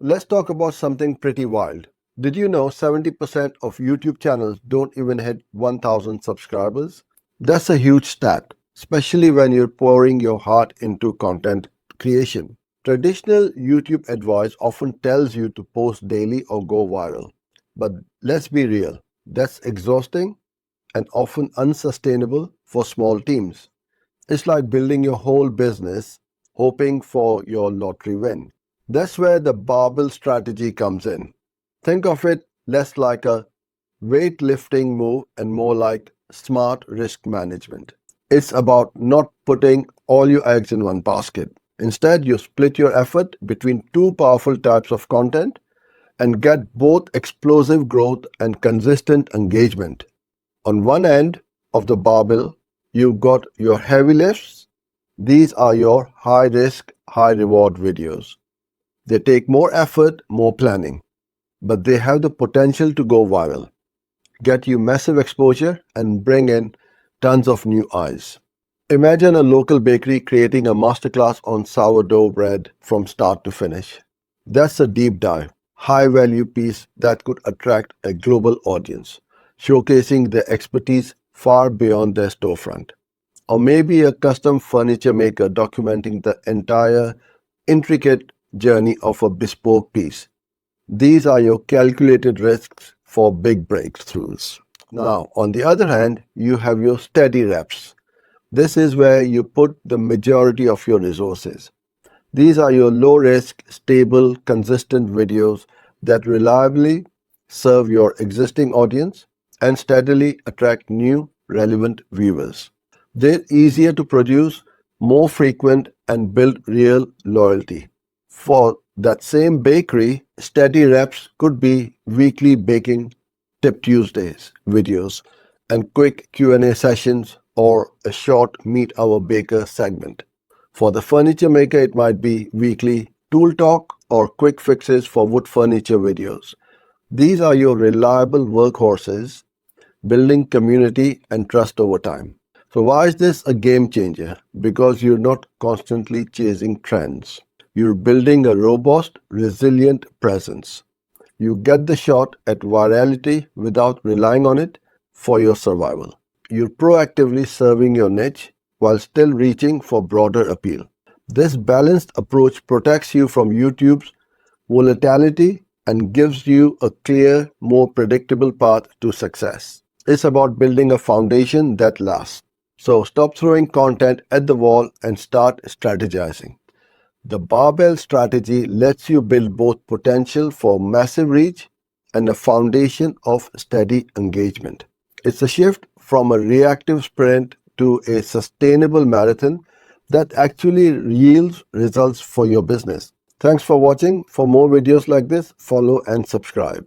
Let's talk about something pretty wild. Did you know 70% of YouTube channels don't even hit 1000 subscribers? That's a huge stat, especially when you're pouring your heart into content creation. Traditional YouTube advice often tells you to post daily or go viral. But let's be real, that's exhausting and often unsustainable for small teams. It's like building your whole business hoping for your lottery win. That's where the barbell strategy comes in. Think of it less like a weightlifting move and more like smart risk management. It's about not putting all your eggs in one basket. Instead, you split your effort between two powerful types of content and get both explosive growth and consistent engagement. On one end of the barbell, you've got your heavy lifts. These are your high risk, high reward videos. They take more effort, more planning, but they have the potential to go viral, get you massive exposure, and bring in tons of new eyes. Imagine a local bakery creating a masterclass on sourdough bread from start to finish. That's a deep dive, high value piece that could attract a global audience, showcasing their expertise far beyond their storefront. Or maybe a custom furniture maker documenting the entire intricate journey of a bespoke piece. These are your calculated risks for big breakthroughs. Now, on the other hand, you have your steady reps. This is where you put the majority of your resources. These are your low risk, stable, consistent videos that reliably serve your existing audience and steadily attract new, relevant viewers. They're easier to produce, more frequent, and build real loyalty. For that same bakery, steady reps could be weekly baking tip Tuesdays videos and quick Q&A sessions or a short meet our baker segment. For the furniture maker, it might be weekly tool talk or quick fixes for wood furniture videos. These are your reliable workhorses, building community and trust over time. So why is this a game changer? Because you're not constantly chasing trends. You're building a robust, resilient presence. You get the shot at virality without relying on it for your survival. You're proactively serving your niche while still reaching for broader appeal. This balanced approach protects you from YouTube's volatility and gives you a clear, more predictable path to success. It's about building a foundation that lasts. So stop throwing content at the wall and start strategizing. The barbell strategy lets you build both potential for massive reach and a foundation of steady engagement. It's a shift from a reactive sprint to a sustainable marathon that actually yields results for your business. Thanks for watching. For more videos like this, follow and subscribe.